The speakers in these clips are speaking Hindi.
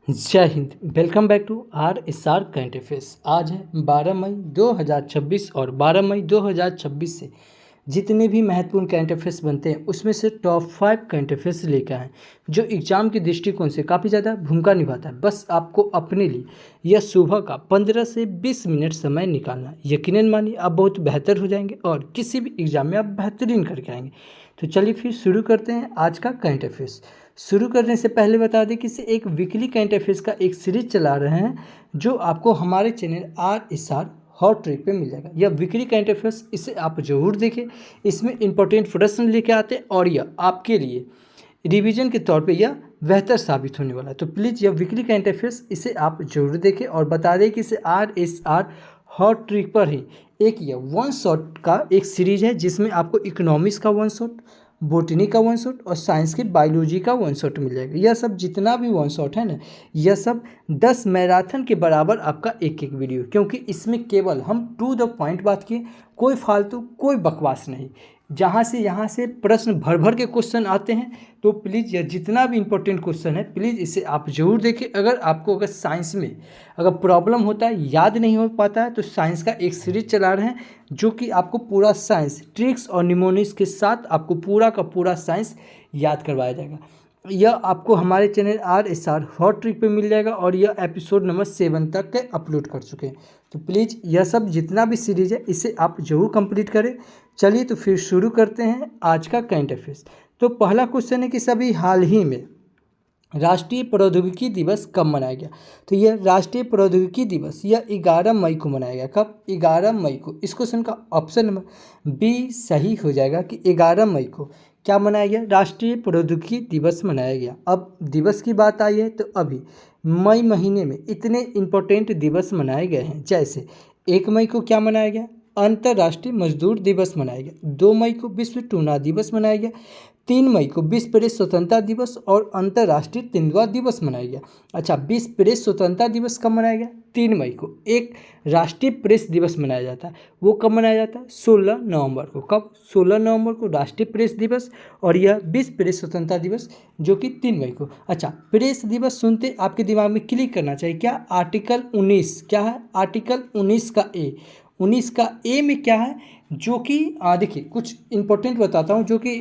जय हिंद। Welcome back to RSR current affairs. आज है 12 मई 2026 और 12 मई 2026 से जितने भी महत्वपूर्ण करंट अफेयर्स बनते हैं उसमें से टॉप 5 करंट अफेयर्स लेकर आए जो एग्जाम के दृष्टिकोण से काफ़ी ज़्यादा भूमिका निभाता है। बस आपको अपने लिए यह सुबह का 15 से 20 मिनट समय निकालना है। यकीनन मानिए आप बहुत बेहतर हो जाएंगे और किसी भी एग्जाम में आप बेहतरीन करके आएंगे। तो चलिए फिर शुरू करते हैं आज का करंट अफेयर्स। शुरू करने से पहले बता दें कि इसे एक वीकली करंट अफेयर्स का एक सीरीज चला रहे हैं जो आपको हमारे चैनल RSR हॉट ट्रिक पे मिल जाएगा। यह वीकली करंट अफेयर्स, इसे आप जरूर देखें। इसमें इंपॉर्टेंट प्रश्न लेके आते हैं और यह आपके लिए रिवीजन के तौर पे यह बेहतर साबित होने वाला है। तो प्लीज़ यह वीकली करंट अफेयर्स इसे आप जरूर देखें और बता दें कि इसे RSR हॉट ट्रिक पर ही एक यह वन शॉट का एक सीरीज है जिसमें आपको इकोनॉमिक्स का वन शॉट, बोटनी का वन शॉट और साइंस के बायोलॉजी का वन शॉट मिल जाएगा। यह सब जितना भी वन शॉट है ना, यह सब 10 मैराथन के बराबर आपका एक एक वीडियो, क्योंकि इसमें केवल हम टू द पॉइंट बात किए, कोई फालतू कोई बकवास नहीं। यहाँ से प्रश्न भर भर के क्वेश्चन आते हैं। तो प्लीज़ यह जितना भी इंपॉर्टेंट क्वेश्चन है प्लीज़ इसे आप जरूर देखें। अगर साइंस में अगर प्रॉब्लम होता है, याद नहीं हो पाता है, तो साइंस का एक सीरीज चला रहे हैं जो कि आपको पूरा साइंस ट्रिक्स और निमोनिक्स के साथ आपको पूरा का पूरा साइंस याद करवाया जाएगा। यह आपको हमारे चैनल RSR हॉट ट्रिक पे मिल जाएगा और यह एपिसोड नंबर 7 तक के अपलोड कर चुके हैं। तो प्लीज़ यह सब जितना भी सीरीज है इसे आप जरूर कंप्लीट करें। चलिए तो फिर शुरू करते हैं आज का करंट अफेयर्स। तो पहला क्वेश्चन है कि सभी हाल ही में राष्ट्रीय प्रौद्योगिकी दिवस कब मनाया गया। तो यह राष्ट्रीय प्रौद्योगिकी दिवस यह 11 मई को मनाया गया। कब? 11 मई को। इस क्वेश्चन का ऑप्शन नंबर बी सही हो जाएगा कि 11 मई को क्या मनाया गया, राष्ट्रीय प्रौद्योगिकी दिवस मनाया गया। अब दिवस की बात आई है तो अभी मई महीने में इतने इम्पोर्टेंट दिवस मनाए गए हैं, जैसे 1 मई को क्या मनाया गया, अंतर्राष्ट्रीय मजदूर दिवस मनाया गया। 2 मई को विश्व टूना दिवस मनाया गया। 3 मई को विश्व प्रेस स्वतंत्रता दिवस और अंतर्राष्ट्रीय तेंदुआ दिवस मनाया गया। अच्छा, विश्व प्रेस स्वतंत्रता दिवस कब मनाया गया? 3 मई को। एक राष्ट्रीय प्रेस दिवस मनाया जाता है, वो कब मनाया जाता है? 16 नवंबर को। कब? 16 नवंबर को राष्ट्रीय प्रेस दिवस, और यह विश्व प्रेस स्वतंत्रता दिवस जो कि 3 मई को। अच्छा, प्रेस दिवस सुनते आपके दिमाग में क्लिक करना चाहिए क्या? आर्टिकल 19 क्या है? आर्टिकल 19 का ए। 19 का ए में क्या है जो कि देखिए कुछ इंपॉर्टेंट बताता हूँ, जो कि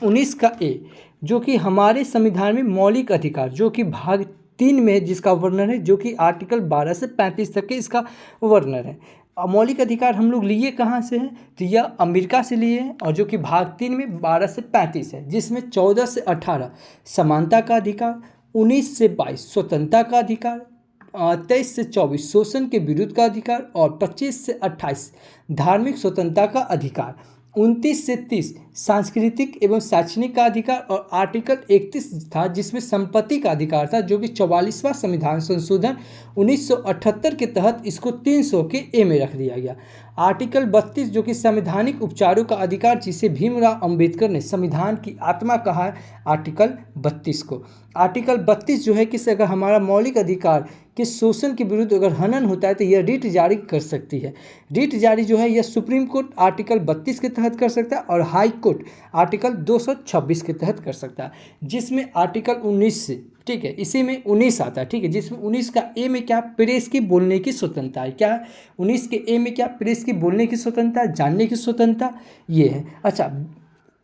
19 का ए जो कि हमारे संविधान में मौलिक अधिकार जो कि भाग 3 में है, जिसका वर्णन है, जो कि आर्टिकल 12 से 35 तक के इसका वर्णन है। मौलिक अधिकार हम लोग लिए कहाँ से हैं? तो यह अमेरिका से लिए हैं, और जो कि भाग 3 में 12 से 35 है, जिसमें 14 से 18 समानता का अधिकार, 19 से 22 स्वतंत्रता का अधिकार, 23 से 24 शोषण के विरुद्ध का अधिकार और 25 से 28 धार्मिक स्वतंत्रता का अधिकार, 29 से 30 सांस्कृतिक एवं शैक्षणिक का अधिकार, और आर्टिकल 31 था जिसमें संपत्ति का अधिकार था, जो कि 44वां संविधान संशोधन 1978 के तहत इसको 300 के ए में रख दिया गया। आर्टिकल 32 जो कि संवैधानिक उपचारों का अधिकार, जिसे भीमराव अंबेडकर ने संविधान की आत्मा कहा है, आर्टिकल 32 को। आर्टिकल 32 जो है कि अगर हमारा मौलिक अधिकार के शोषण के विरुद्ध अगर हनन होता है तो यह रिट जारी कर सकती है। रिट जारी जो है यह सुप्रीम कोर्ट आर्टिकल 32 के तहत कर सकता है और हाई कोर्ट आर्टिकल 226 के तहत कर सकता है, जिसमें आर्टिकल 19 से, ठीक है, इसी में 19 आता है, ठीक है, जिसमें 19 का ए में क्या? प्रेस की बोलने की स्वतंत्रता है। क्या है 19 के ए में? क्या? प्रेस की बोलने की स्वतंत्रता, जानने की स्वतंत्रता, ये है। अच्छा,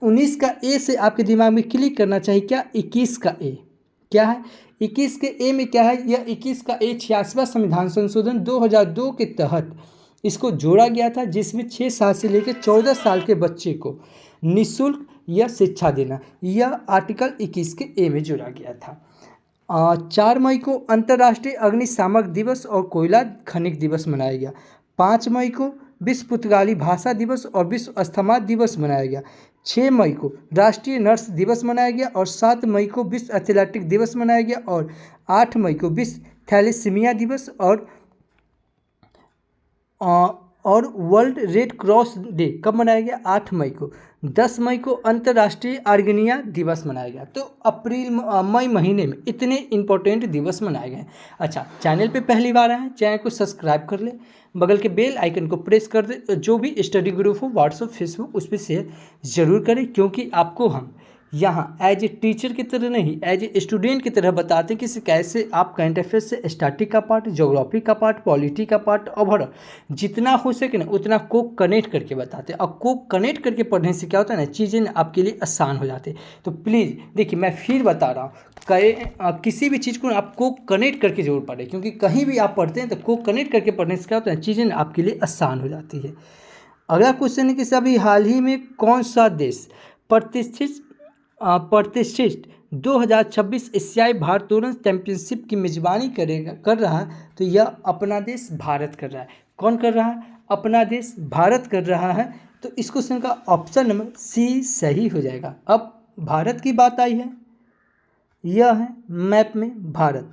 19 का ए से आपके दिमाग में क्लिक करना चाहिए क्या? 21 का ए क्या है? 21 के ए में क्या है? यह 21 का ए 86वां संविधान संशोधन 2002 के तहत इसको जोड़ा गया था, जिसमें 6 साल से लेकर 14 साल के बच्चे को निःशुल्क यह शिक्षा देना, यह आर्टिकल 21 के ए में जोड़ा गया था। 4 मई को अंतर्राष्ट्रीय अग्निशामक दिवस और कोयला खनिक दिवस मनाया गया। 5 मई को विश्व पुर्तगाली भाषा दिवस और विश्व अस्थमा दिवस मनाया गया। 6 मई को राष्ट्रीय नर्स दिवस मनाया गया और 7 मई को विश्व एथलेटिक दिवस मनाया गया और 8 मई को विश्व थैलेसीमिया दिवस और वर्ल्ड रेड क्रॉस डे कब मनाया गया? 8 मई को। 10 मई को अंतर्राष्ट्रीय आर्गेनिया दिवस मनाया गया। तो मई महीने में इतने इंपॉर्टेंट दिवस मनाए गए। अच्छा, चैनल पे पहली बार आए हैं, चैनल को सब्सक्राइब कर ले, बगल के बेल आइकन को प्रेस कर दे। जो भी स्टडी ग्रुप हो व्हाट्सएप फेसबुक उस पर शेयर ज़रूर करें, क्योंकि आपको हम यहाँ एज ए टीचर की तरह नहीं, एज ए स्टूडेंट की तरह बताते हैं कि कैसे आप करंट अफेयर्स से स्टैटिक का पार्ट, ज्योग्राफी का पार्ट, पॉलिटी का पार्ट, ओवरऑल जितना हो सके ना उतना को कनेक्ट करके बताते हैं। और को कनेक्ट करके पढ़ने से क्या होता है ना, चीज़ें आपके लिए आसान हो जाती है। तो प्लीज़ देखिए, मैं फिर बता रहा हूँ, किसी भी चीज़ को आपको कनेक्ट करके जरूर पढ़ें, क्योंकि कहीं भी आप पढ़ते हैं तो को कनेक्ट करके पढ़ने से क्या होता है, चीज़ें आपके लिए आसान हो जाती है। अगला क्वेश्चन है कि अभी हाल ही में कौन सा देश प्रतिष्ठित 2026 एशियाई भारोत्तोलन चैंपियनशिप की मेजबानी कर रहा है? तो यह अपना देश भारत कर रहा है। कौन कर रहा है? अपना देश भारत कर रहा है। तो इस क्वेश्चन का ऑप्शन नंबर सी सही हो जाएगा। अब भारत की बात आई है, यह है मैप में भारत।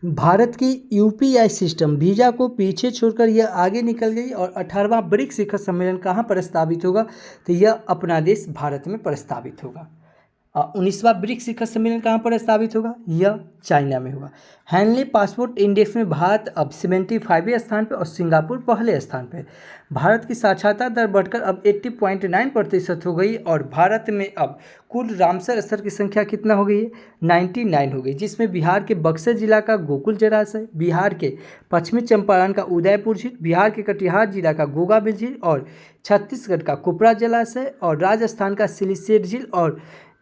भारत की यूपीआई सिस्टम वीज़ा को पीछे छोड़कर यह आगे निकल गई और 18वां ब्रिक्स शिखर सम्मेलन कहाँ प्रस्तावित होगा? तो यह अपना देश भारत में प्रस्तावित होगा। 19वां ब्रिक्स शिखर सम्मेलन कहाँ प्रस्तावित होगा? यह चाइना में होगा। हैंनले पासपोर्ट इंडेक्स में भारत अब 75वें स्थान पर और सिंगापुर पहले स्थान पर। भारत की साक्षरता दर बढ़कर अब 80.9% हो गई और भारत में अब कुल रामसर स्थल की संख्या कितना हो गई है? 99 हो गई, जिसमें बिहार के बक्सर जिला का गोकुल जलाशय, बिहार के पश्चिमी चंपारण का उदयपुर झील, बिहार के कटिहार जिला का गोगाबिल झील और छत्तीसगढ़ का कुपरा जलाशय और राजस्थान का सिलीसेट झील और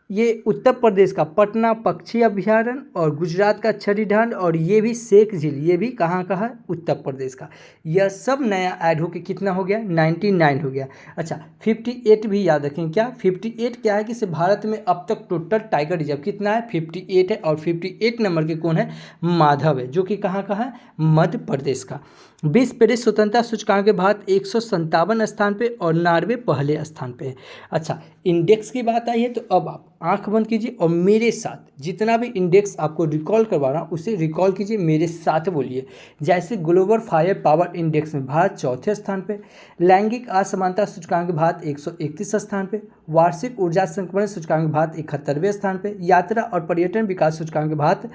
ये उत्तर प्रदेश का पटना पक्षी अभयारण्य और गुजरात का छरीढांड और ये भी शेख झील, ये भी कहाँ का है? उत्तर प्रदेश का। यह सब नया ऐड होकर कितना हो गया? 99 हो गया। अच्छा, 58 भी याद रखें। क्या 58 क्या है? कि भारत में अब तक टोटल टाइगर रिजर्व कितना है? 58 है। और 58 नंबर के कौन है? माधव है, जो कि कहाँ का है? मध्य प्रदेश का। विश्व प्रेस स्वतंत्रता सूचकांक में भारत 157 स्थान पे और नॉर्वे पहले स्थान पे है। अच्छा, इंडेक्स की बात आई है तो अब आप आंख बंद कीजिए और मेरे साथ जितना भी इंडेक्स आपको रिकॉल करवा रहा हूँ उसे रिकॉल कीजिए, मेरे साथ बोलिए। जैसे ग्लोबल फायर पावर इंडेक्स में भारत चौथे स्थान पे, लैंगिक असमानता सूचकांक में भारत 131 स्थान पे, वार्षिक ऊर्जा संक्रमण सूचकांक में भारत 71वें स्थान पे, यात्रा और पर्यटन विकास सूचकांक में भारत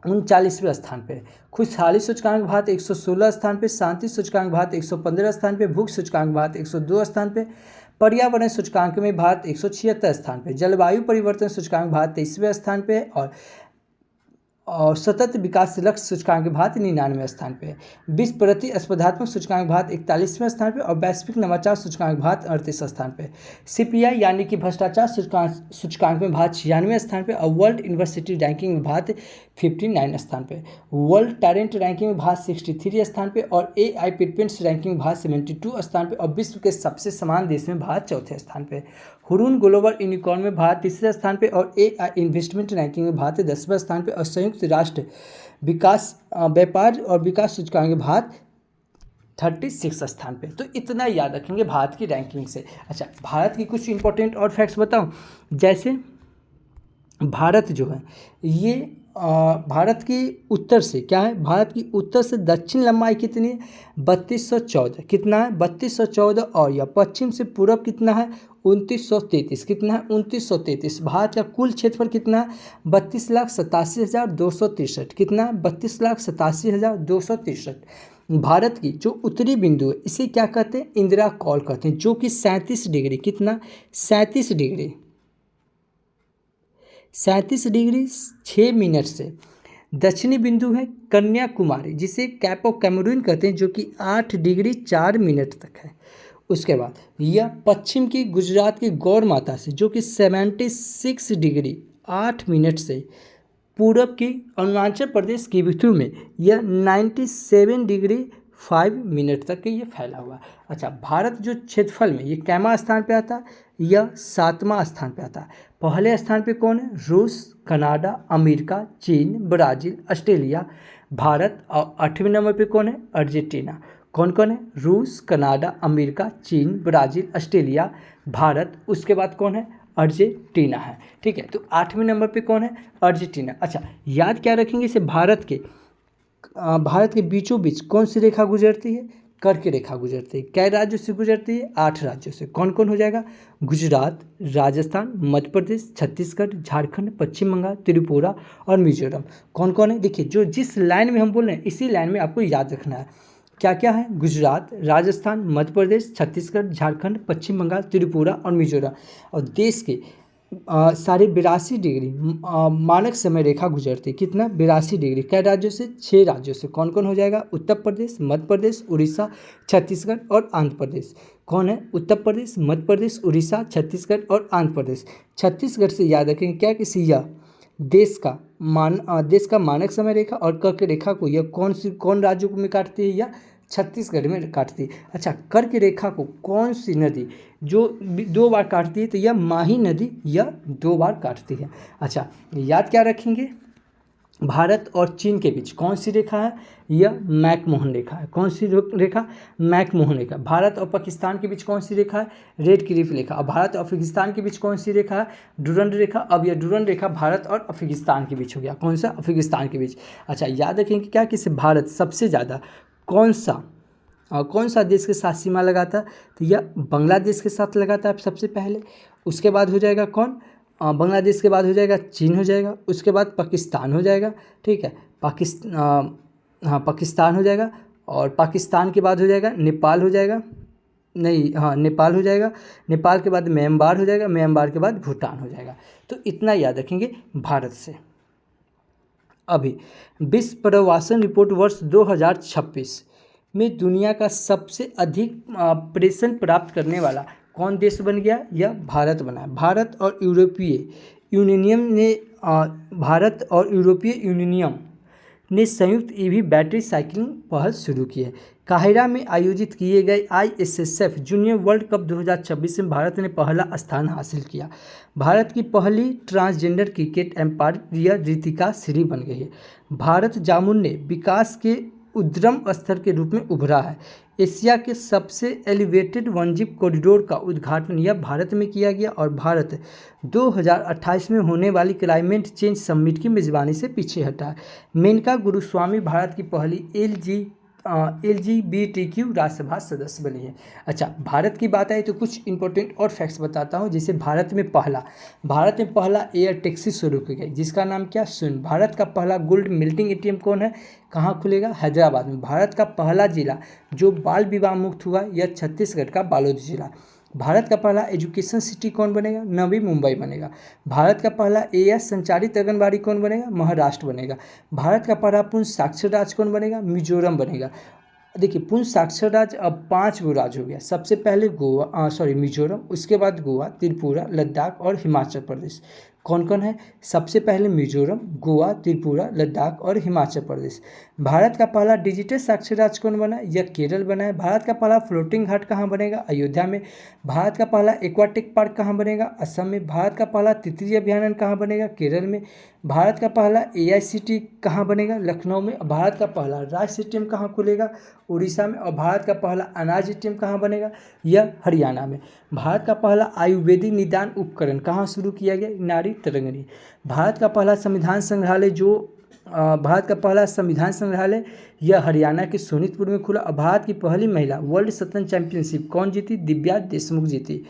39वें स्थान पे, खुशहाली सूचकांक भारत 116 स्थान पे, शांति सूचकांक भारत 115 स्थान पे, भूख सूचकांक भारत 102 स्थान पे, पर्यावरण सूचकांक में भारत 176 स्थान पे, जलवायु परिवर्तन सूचकांक भारत 23वें स्थान पे और सतत विकास लक्ष्य सूचकांक भारत 99वें स्थान पे, विश्व प्रतिस्पर्धात्मक सूचकांक भारत 41वें स्थान पे और वैश्विक नवाचार सूचकांक भारत 38 स्थान पे, सीपीआई यानी कि भ्रष्टाचार सूचकांक में भारत 96वें स्थान पे और वर्ल्ड यूनिवर्सिटी रैंकिंग में भारत 59 स्थान पे, वर्ल्ड टैलेंट रैंकिंग में भारत 63 स्थान पे और एआई प्रीपेंट्स रैंकिंग में भारत 72 स्थान पे और विश्व के सबसे समान देश में भारत चौथे स्थान पे, हुरून ग्लोबल यूनिकॉर्न में भारत तीसरे स्थान पे और एआई इन्वेस्टमेंट रैंकिंग में भारत 10वें स्थान पे और संयुक्त राष्ट्र विकास व्यापार और विकास सूचकांक में भारत 36 स्थान पे। तो इतना याद रखेंगे भारत की रैंकिंग से। अच्छा, भारत की कुछ इंपॉर्टेंट और फैक्ट्स बताऊं। जैसे भारत जो है ये भारत की उत्तर से क्या है? भारत की उत्तर से दक्षिण लंबाई कितनी है? 3214। कितना है? 3214। और यह पश्चिम से पूरब कितना है? 2933। कितना है? 2933। भारत का कुल क्षेत्रफल कितना है? 32,87,263। कितना है? 32,87,263। भारत की जो उत्तरी बिंदु है इसे क्या कहते हैं? इंदिरा कॉल कहते हैं, जो कि 37 डिग्री, कितना? 37 डिग्री 6 मिनट से दक्षिणी बिंदु है कन्याकुमारी, जिसे कैप ऑफ कैमरून कहते हैं, जो कि 8 डिग्री 4 मिनट तक है। उसके बाद यह पश्चिम की गुजरात की गौर माता से, जो कि 76 डिग्री 8 मिनट से पूरब की अरुणाचल प्रदेश की विथु में यह 97 डिग्री 5 मिनट तक ये फैला हुआ है। अच्छा, भारत जो क्षेत्रफल में ये कैमा स्थान पे आता है? यह 7वां स्थान पे आता है। पहले स्थान पे कौन है? रूस, कनाडा, अमेरिका, चीन, ब्राज़ील, ऑस्ट्रेलिया, भारत। और 8वें नंबर पे कौन है? अर्जेंटीना। कौन कौन है? रूस, कनाडा, अमेरिका, चीन, ब्राज़ील, ऑस्ट्रेलिया, भारत। उसके बाद कौन है? अर्जेंटीना है। ठीक है, तो 8वें नंबर पे कौन है? अर्जेंटीना। अच्छा, याद क्या रखेंगे इसे? भारत के बीचों बीच कौन सी रेखा गुजरती है? कर्क रेखा गुजरती है। कै राज्यों से गुजरती है? 8 राज्यों से। कौन कौन हो जाएगा? गुजरात, राजस्थान, मध्य प्रदेश, छत्तीसगढ़, झारखंड, पश्चिम बंगाल, त्रिपुरा और मिजोरम। कौन कौन है? देखिए, जो जिस लाइन में हम बोल रहे हैं इसी लाइन में आपको याद रखना है। क्या क्या है? गुजरात, राजस्थान, मध्य प्रदेश, छत्तीसगढ़, झारखंड, पश्चिम बंगाल, त्रिपुरा और मिजोरम। और देश के 82.5 डिग्री मानक समय रेखा गुजरती। कितना? 82 डिग्री। कै राज्यों से? 6 राज्यों से। कौन कौन हो जाएगा? उत्तर प्रदेश, मध्य प्रदेश, उड़ीसा, छत्तीसगढ़ और आंध्र प्रदेश। कौन है? उत्तर प्रदेश, मध्य प्रदेश, उड़ीसा, छत्तीसगढ़ और आंध्र प्रदेश। छत्तीसगढ़ से याद रखेंगे क्या कि सिया देश का मानक समय रेखा और कर्क रेखा को यह कौन राज्यों में काटती है? या छत्तीसगढ़ में काटती है। अच्छा, कर्क रेखा को कौन सी नदी जो 2 बार काटती है? तो यह माही नदी यह 2 बार काटती है। अच्छा, याद क्या रखेंगे? भारत और चीन के बीच कौन सी रेखा है? यह मैकमोहन रेखा है। कौन सी रेखा? मैकमोहन रेखा। भारत और पाकिस्तान के बीच कौन सी रेखा है? रेड क्लिफ रेखा। और भारत और अफगानिस्तान के बीच कौन सी रेखा है? डुरंड रेखा। अब यह डुरंड रेखा भारत और अफगानिस्तान के बीच हो गया। कौन सा? अफगानिस्तान के बीच। अच्छा, याद रखेंगे क्या कि भारत सबसे ज़्यादा कौन सा देश के साथ सीमा लगाता है? तो यह बांग्लादेश के साथ लगाता है सबसे पहले। उसके बाद हो जाएगा कौन? बांग्लादेश के बाद हो जाएगा चीन हो जाएगा। उसके बाद पाकिस्तान हो जाएगा। ठीक है, पाकिस्तान हो जाएगा। और पाकिस्तान के बाद हो जाएगा नेपाल हो जाएगा। नहीं, हाँ, नेपाल हो जाएगा। नेपाल के बाद म्यांमार हो जाएगा। म्यांमार के बाद भूटान हो जाएगा। तो इतना याद रखेंगे भारत से। अभी विश्व प्रवासन रिपोर्ट वर्ष 2026 में दुनिया का सबसे अधिक प्रेषण प्राप्त करने वाला कौन देश बन गया? यह भारत बना। भारत और यूरोपीय यूनियन ने संयुक्त ईवी बैटरी साइकिलिंग पहल शुरू की है। काहिरा में आयोजित किए गए ISSF जूनियर वर्ल्ड कप 2026 में भारत ने पहला स्थान हासिल किया। भारत की पहली transgender cricket umpire Ritika Shri बन गई है। भारत जामुन ने विकास के उद्यम स्तर के रूप में उभरा है। एशिया के सबसे एलिवेटेड वनजीव कॉरिडोर का उद्घाटन यह भारत में किया गया और भारत 2028 में होने वाली क्लाइमेट चेंज समिट की मेजबानी से पीछे हटा है। मेनका गुरुस्वामी भारत की पहली LGBTQ राज्यसभा सदस्य बनी है। अच्छा, भारत की बात आए तो कुछ इंपॉर्टेंट और फैक्ट्स बताता हूँ। जैसे भारत में पहला एयर टैक्सी शुरू की गई जिसका नाम क्या? शून्य। भारत का पहला गोल्ड मेल्टिंग ATM कौन है? कहाँ खुलेगा? हैदराबाद में। भारत का पहला जिला जो बाल विवाह मुक्त हुआ यह छत्तीसगढ़ का बालोद जिला। भारत का पहला एजुकेशन सिटी कौन बनेगा? नवी मुंबई बनेगा। भारत का पहला AI संचालित आंगनबाड़ी कौन बनेगा? महाराष्ट्र बनेगा। भारत का पहला पूर्ण साक्षर राज्य कौन बनेगा? मिजोरम बनेगा। देखिए, पूर्ण साक्षर राज्य अब 5 गो राज्य हो गया। सबसे पहले मिजोरम, उसके बाद गोवा, त्रिपुरा, लद्दाख और हिमाचल प्रदेश। कौन कौन है? सबसे पहले मिजोरम, गोवा, त्रिपुरा, लद्दाख और हिमाचल प्रदेश। भारत का पहला डिजिटल साक्षर राज्य कौन बना? यह केरल बना है। भारत का पहला फ्लोटिंग घाट कहाँ बनेगा? अयोध्या में। भारत का पहला एक्वाटिक पार्क कहाँ बनेगा? असम में। भारत का पहला तितली अभयारण्य कहाँ बनेगा? केरल में। भारत का पहला AICT कहाँ बनेगा? लखनऊ में। भारत का पहला राज ATM कहाँ खुलेगा? उड़ीसा में। और भारत का पहला अनाज ATM कहाँ बनेगा? यह हरियाणा में। भारत का पहला आयुर्वेदिक निदान उपकरण कहाँ शुरू किया गया? नारी तरंगिणी। भारत का पहला संविधान संग्रहालय यह हरियाणा के सोनीतपुर में खुला। भारत की पहली महिला वर्ल्ड शतरंज चैंपियनशिप कौन जीती? दिव्या देशमुख जीती।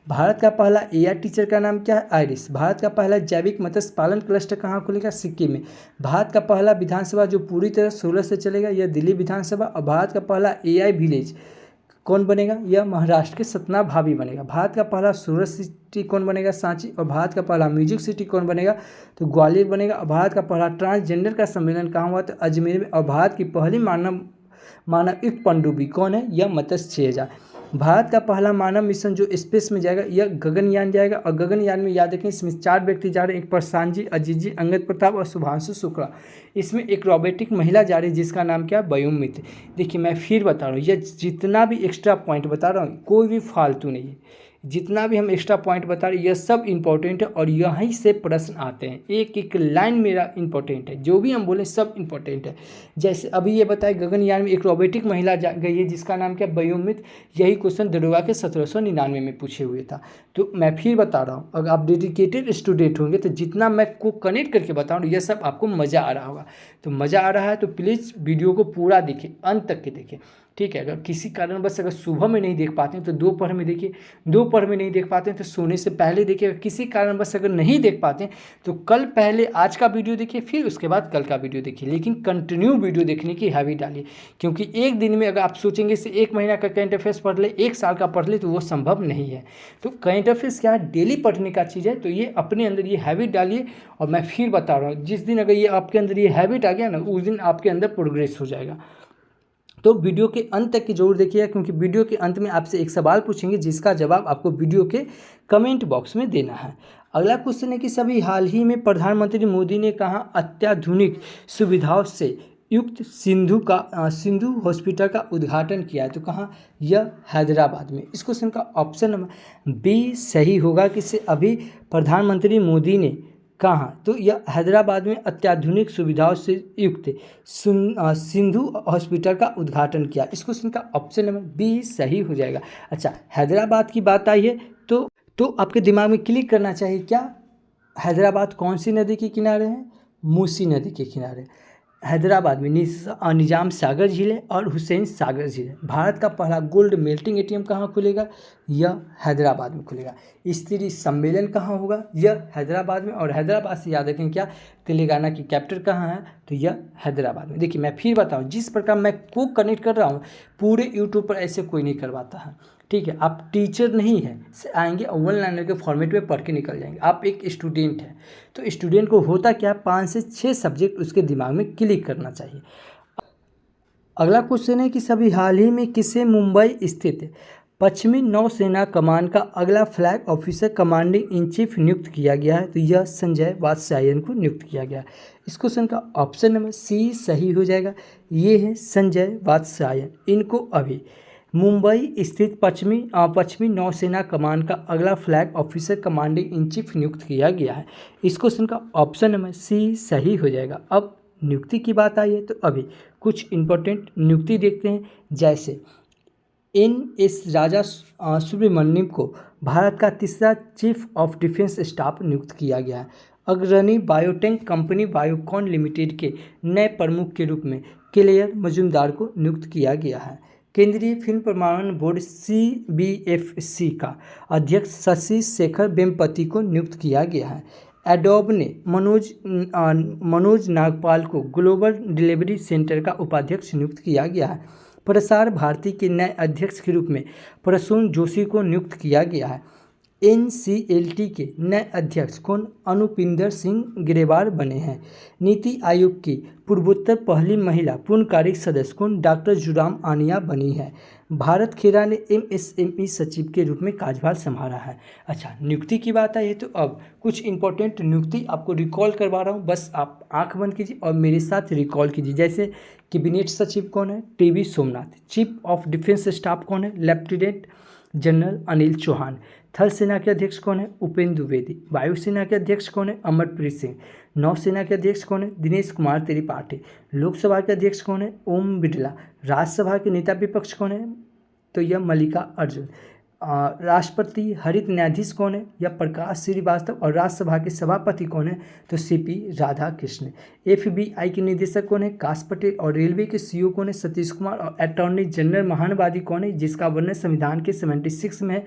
भारत का पहला AI टीचर का नाम क्या है? आइरिस। भारत का पहला जैविक मत्स्य पालन क्लस्टर कहाँ खुलेगा? सिक्किम में। भारत का पहला विधानसभा जो पूरी तरह सोलर से चलेगा यह दिल्ली विधानसभा। और भारत का पहला AI विलेज कौन बनेगा? यह महाराष्ट्र के सतना भाभी बनेगा। भारत का पहला सोलर सिटी कौन बनेगा? सांची। और भारत का पहला म्यूजिक सिटी कौन बनेगा? तो ग्वालियर बनेगा। और भारत का पहला ट्रांसजेंडर का सम्मेलन कहाँ हुआ? तो अजमेर में। और भारत की पहली मानवयुक्त पनडुब्बी कौन है? यह मत्स्य 6000। भारत का पहला मानव मिशन जो स्पेस में जाएगा यह गगनयान जाएगा। और गगनयान में याद रखें इसमें 4 व्यक्ति जा रहे हैं। एक प्रशांत जी, अजीत जी, अंगद प्रताप और शुभांशु शुक्ला। इसमें एक रोबोटिक महिला जा रही है जिसका नाम क्या है? बयूम मित्र। देखिए, मैं फिर बता रहा हूँ, यह जितना भी एक्स्ट्रा पॉइंट बता रहा हूँ कोई भी फालतू नहीं है। जितना भी हम एक्स्ट्रा पॉइंट बता रहे हैं यह सब इंपॉर्टेंट है और यहीं से प्रश्न आते हैं। एक एक लाइन मेरा इंपॉर्टेंट है, जो भी हम बोले सब इंपॉर्टेंट है। जैसे अभी ये बताए गगनयान में एक रोबोटिक महिला गई है जिसका नाम क्या? बयोमित। यही क्वेश्चन दरोगा के 1799 में पूछे हुए था। तो मैं फिर बता रहा हूँ, अगर आप डेडिकेटेड स्टूडेंट होंगे तो जितना मैं को कनेक्ट करके बता रहा हूँ यह सब आपको मज़ा आ रहा होगा। तो मज़ा आ रहा है तो प्लीज़ वीडियो को पूरा देखें, अंत तक के देखें। ठीक है। अगर किसी कारणवश अगर सुबह में नहीं देख पाते हैं तो दोपहर में देखिए, दोपहर में नहीं देख पाते हैं तो सोने से पहले देखिए। अगर किसी कारणवश अगर नहीं देख पाते हैं तो कल पहले आज का वीडियो देखिए, फिर उसके बाद कल का वीडियो देखिए, लेकिन कंटिन्यू वीडियो देखने की हैबिट डालिए। क्योंकि एक दिन में अगर आप सोचेंगे से एक महीना का करंट अफेयर्स पढ़ ले, एक साल का पढ़ ले, तो वो संभव नहीं है। तो करंट अफेयर्स क्या है, डेली पढ़ने का चीज़ है। तो ये अपने अंदर ये हैबिट डालिए। और मैं फिर बता रहा हूँ, जिस दिन अगर ये आपके अंदर ये हैबिट आ गया ना, उस दिन आपके अंदर प्रोग्रेस हो जाएगा। तो वीडियो के अंत तक की जरूर देखिएगा, क्योंकि वीडियो के अंत में आपसे एक सवाल पूछेंगे जिसका जवाब आपको वीडियो के कमेंट बॉक्स में देना है। अगला क्वेश्चन है कि सभी हाल ही में प्रधानमंत्री मोदी ने कहा अत्याधुनिक सुविधाओं से युक्त सिंधु हॉस्पिटल का उद्घाटन किया है। तो कहाँ, यह हैदराबाद में। इस क्वेश्चन का ऑप्शन नंबर बी सही होगा कि से अभी प्रधानमंत्री मोदी ने कहाँ, तो यह हैदराबाद में अत्याधुनिक सुविधाओं से युक्त सिंधु हॉस्पिटल का उद्घाटन किया। इस क्वेश्चन का ऑप्शन नंबर बी सही हो जाएगा। अच्छा, हैदराबाद की बात आई है तो आपके दिमाग में क्लिक करना चाहिए क्या, हैदराबाद कौन सी नदी के किनारे है, मूसी नदी के किनारे। हैदराबाद में निजाम सागर झील है और हुसैन सागर झील है। भारत का पहला गोल्ड मेल्टिंग एटीएम कहाँ खुलेगा, यह हैदराबाद में खुलेगा। स्त्री सम्मेलन कहाँ होगा, यह हैदराबाद में। और हैदराबाद से याद रखें क्या, तेलंगाना की कैपिटल कहाँ है, तो यह हैदराबाद में। देखिए मैं फिर बताऊँ, जिस प्रकार मैं को कनेक्ट कर रहा हूँ पूरे यूट्यूब पर ऐसे कोई नहीं करवाता है। ठीक है, आप टीचर नहीं हैं, से आएंगे और वन लाइनर के फॉर्मेट में पढ़ के निकल जाएंगे। आप एक स्टूडेंट हैं, तो स्टूडेंट को होता क्या, 5 से 6 सब्जेक्ट उसके दिमाग में क्लिक करना चाहिए। अगला क्वेश्चन है कि सभी हाल ही में किसे मुंबई स्थित पश्चिमी नौसेना कमान का अगला flag officer commanding in chief नियुक्त किया गया है, तो यह संजय वात्स्यायन को नियुक्त किया गया है। इस क्वेश्चन का ऑप्शन नंबर सी सही हो जाएगा। ये है संजय वात्स्यायन। इनको अभी मुंबई स्थित पश्चिमी नौसेना कमान का अगला flag officer commanding in chief नियुक्त किया गया है। इस क्वेश्चन का ऑप्शन नंबर सी सही हो जाएगा। अब नियुक्ति की बात आई है तो अभी कुछ इंपॉर्टेंट नियुक्ति देखते हैं। जैसे NS राजा सुब्रमण्यम को भारत का तीसरा चीफ ऑफ डिफेंस स्टाफ नियुक्त किया गया है। अग्रणी बायोटेक कंपनी बायोकॉन लिमिटेड के नए प्रमुख के रूप में क्लेयर मजूमदार को नियुक्त किया गया है। केंद्रीय फिल्म प्रमाणन बोर्ड CBFC का अध्यक्ष शशि शेखर वेम्पति को नियुक्त किया गया है। एडोब ने मनोज नागपाल को ग्लोबल डिलीवरी सेंटर का उपाध्यक्ष नियुक्त किया गया है। प्रसार भारती के नए अध्यक्ष के रूप में प्रसून जोशी को नियुक्त किया गया है। NCLT के नए अध्यक्ष कौन, अनुपिंदर सिंह ग्रेवाल बने हैं। नीति आयोग की पूर्वोत्तर पहली महिला पूर्णकालिक सदस्य कौन, डॉक्टर जुराम आनिया बनी है। भारत खेरा ने MSME सचिव के रूप में कार्यभार संभाला है। अच्छा, नियुक्ति की बात आई है तो अब कुछ इंपॉर्टेंट नियुक्ति आपको रिकॉल करवा रहा हूँ, बस आप आंख बंद कीजिए और मेरे साथ रिकॉल कीजिए। जैसे कैबिनेट सचिव कौन है, TB Somnath. Chief of defence staff कौन है, लेफ्टिनेंट जनरल अनिल चौहान। थल सेना के अध्यक्ष कौन है, उपेंद्र द्विवेदी। वायुसेना के अध्यक्ष कौन है, अमरप्रीत सिंह। नौसेना के अध्यक्ष कौन है, दिनेश कुमार त्रिपाठी। लोकसभा के अध्यक्ष कौन है, ओम बिरला। राज्यसभा के नेता विपक्ष कौन है, तो यह मल्लिका अर्जुन। राष्ट्रपति हरित न्यायाधीश कौन है, या प्रकाश श्रीवास्तव। और राज्यसभा के सभापति कौन है, तो CP राधाकृष्ण। FBI के निदेशक कौन है, काश पटेल। और रेलवे के CEO कौन है, सतीश कुमार। और अटॉर्नी जनरल महानवादी कौन है, जिसका वर्णन संविधान के 76 में है,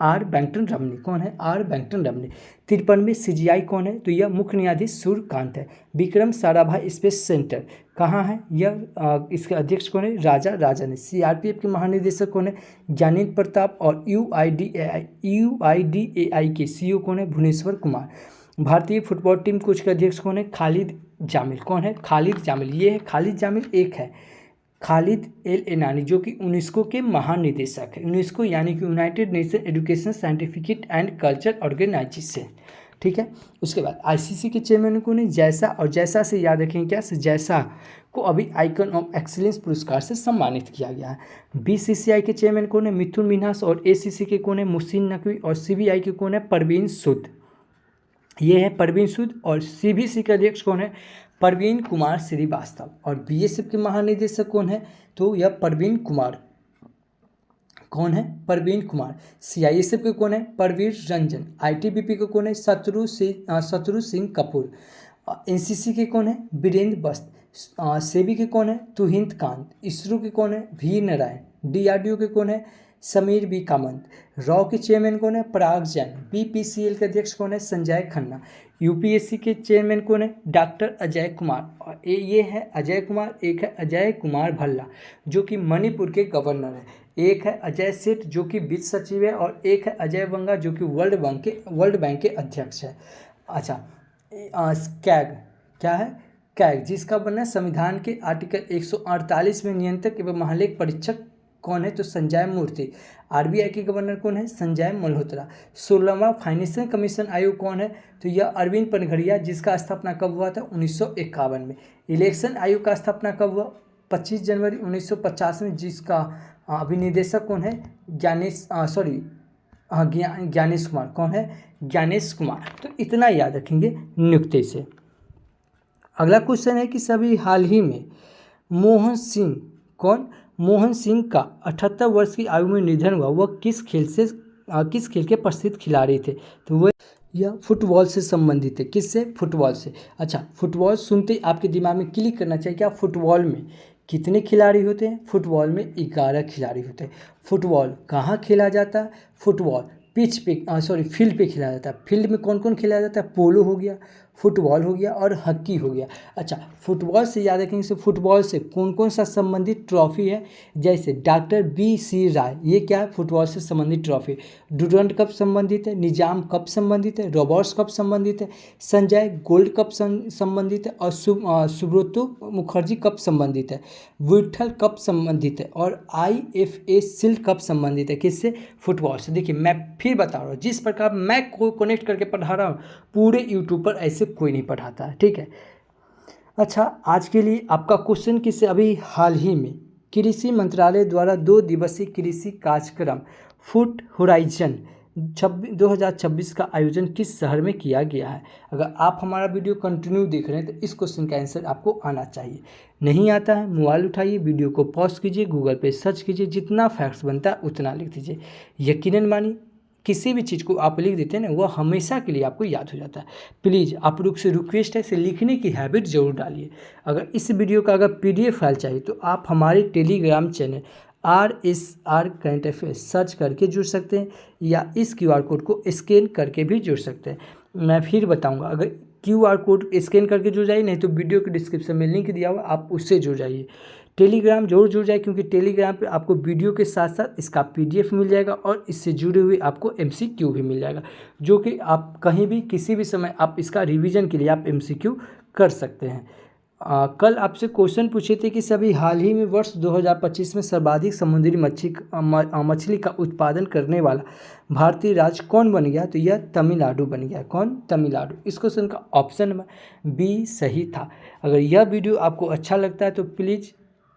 R वेंकटन रमनी। कौन है, R वेंकटन रमनी। 53 CGI कौन है, तो यह मुख्य न्यायाधीश सूर्यकांत है। विक्रम साराभाई स्पेस सेंटर कहाँ है, यह इसके अध्यक्ष कौन है, राजा राजन है। CRPF के महानिदेशक कौन है, ज्ञानेंद्र प्रताप। और UIDAI के CEO कौन है, भुवनेश्वर कुमार। भारतीय फुटबॉल टीम कोच के अध्यक्ष कौन है, खालिद जामिल। कौन है, खालिद जामिल। ये है खालिद जामिल। एक है खालिद एल एनानी जो कि यूनेस्को के महानिदेशक है। यूनेस्को यानी कि United Nation education scientific and culture organisation. ठीक है, उसके बाद ICC के चेयरमैन को नहीं, जैसा। और जैसा से याद रखें क्या, जैसा को अभी आइकन ऑफ एक्सीलेंस पुरस्कार से सम्मानित किया गया है। BCCI के चेयरमैन कौन है, मिथुन मिन्हास। और ACC के कौन है, मुहसिन नकवी। और CBI के कौन है, परवीन सूद। ये है परवीन सूद। और CBC के अध्यक्ष कौन है, परवीन कुमार श्रीवास्तव। और BSF के महानिदेशक कौन है, तो यह परवीन कुमार। कौन है, परवीन कुमार। CISF के कौन है, परवीर रंजन। ITBP के कौन है, शत्रु सिंह कपूर। NCC के कौन है, वीरेंद्र बस्त। सेबी के कौन है? तुहिन कांत। इसरो के कौन है? वी नारायण। डीआरडीओ के कौन है? समीर बी कामत। रॉ के चेयरमैन कौन है? पराग जैन। बीपीसीएल के अध्यक्ष कौन है? संजय खन्ना। यूपीएससी के चेयरमैन कौन है? डॉक्टर अजय कुमार। और ये है अजय कुमार, एक है अजय कुमार भल्ला जो कि मणिपुर के गवर्नर है, एक है अजय सेठ जो कि वित्त सचिव है, और एक है अजय बंगा जो कि वर्ल्ड बैंक के अध्यक्ष है। अच्छा, कैग क्या है? कैग जिसका बनना है संविधान के आर्टिकल 148 में नियंत्रक एवं महालेख परीक्षक कौन है? तो संजय मूर्ति। आरबीआई के गवर्नर कौन है? संजय मल्होत्रा। 16वां फाइनेंशियल कमीशन आयोग कौन है? तो यह अरविंद पनघड़िया, जिसका स्थापना कब हुआ था? 1951 में। इलेक्शन आयोग का स्थापना कब हुआ? 25 जनवरी 1950 में, जिसका अभिनिदेशक कौन है? ज्ञानेश कुमार। कौन है? ज्ञानेश कुमार। तो इतना याद रखेंगे नियुक्ति से। अगला क्वेश्चन है कि सभी हाल ही में मोहन सिंह, कौन? मोहन सिंह का 78 वर्ष की आयु में निधन हुआ, वह किस खेल के प्रसिद्ध खिलाड़ी थे? तो वह यह फुटबॉल से संबंधित है। किससे? फुटबॉल से। अच्छा, फुटबॉल सुनते ही आपके दिमाग में क्लिक करना चाहिए क्या फुटबॉल में कितने खिलाड़ी होते हैं? फुटबॉल में 11 खिलाड़ी होते हैं। फुटबॉल कहाँ खेला जाता है? फुटबॉल फील्ड पे खेला जाता है। फील्ड में कौन कौन खेला जाता है? पोलो हो गया, फुटबॉल हो गया और हॉकी हो गया। अच्छा, फुटबॉल से याद रखेंगे से फुटबॉल से कौन कौन सा संबंधित ट्रॉफी है? जैसे डॉक्टर बी.सी. राय, ये क्या है? फुटबॉल से संबंधित ट्रॉफी। डूरंड कप संबंधित है, निजाम कप संबंधित है, रॉबर्ट्स कप संबंधित है, संजय गोल्ड कप संबंधित है, और सुब्रतो मुखर्जी कप संबंधित है, विठल कप संबंधित है, और IFA शील्ड कप संबंधित है। किससे? फुटबॉल से। देखिए, मैं फिर बता रहा हूँ, जिस प्रकार मैं को कनेक्ट करके पढ़ा रहा हूँ, पूरे यूट्यूब पर ऐसे कोई नहीं पढ़ाता है, ठीक है। अच्छा, आज के लिए आपका क्वेश्चन किससे? अभी हाल ही में कृषि मंत्रालय द्वारा 2 दिवसीय कृषि कार्यक्रम फूड होराइजन 2026 का आयोजन किस शहर में किया गया है? अगर आप हमारा वीडियो कंटिन्यू देख रहे हैं तो इस क्वेश्चन का आंसर आपको आना चाहिए। नहीं आता है, मोबाइल उठाइए, वीडियो को पॉज कीजिए, गूगल पे सर्च कीजिए, जितना फैक्ट्स बनता है उतना लिख दीजिए। यकीनन मानिए, किसी भी चीज़ को आप लिख देते हैं ना, वह हमेशा के लिए आपको याद हो जाता है। प्लीज़ आप लोग से रिक्वेस्ट है, इसे लिखने की हैबिट जरूर डालिए। अगर इस वीडियो का अगर PDF फाइल चाहिए तो आप हमारे Telegram channel RSR current affairs search करके जुड़ सकते हैं, या इस QR कोड को स्कैन करके भी जुड़ सकते हैं। मैं फिर बताऊंगा, अगर QR कोड स्कैन करके जुड़ जाइए, नहीं तो वीडियो के डिस्क्रिप्शन में लिंक दिया हुआ, आप उससे जुड़ जाइए। टेलीग्राम जरूर जुड़ जाए, क्योंकि टेलीग्राम पे आपको वीडियो के साथ साथ इसका PDF मिल जाएगा, और इससे जुड़े हुए आपको MCQ भी मिल जाएगा, जो कि आप कहीं भी किसी भी समय आप इसका रिवीजन के लिए आप MCQ कर सकते हैं। कल आपसे क्वेश्चन पूछे थे कि सभी हाल ही में वर्ष 2025 में सर्वाधिक समुद्री मछली का उत्पादन करने वाला भारतीय राज्य कौन बन गया? तो यह तमिलनाडु बन गया। कौन? तमिलनाडु। इस क्वेश्चन का ऑप्शन B सही था। अगर यह वीडियो आपको अच्छा लगता है तो प्लीज़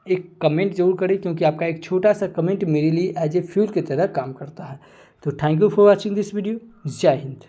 एक कमेंट जरूर करें, क्योंकि आपका एक छोटा सा कमेंट मेरे लिए एज ए फ्यूल की तरह काम करता है। तो thank you for watching this video. जय हिंद।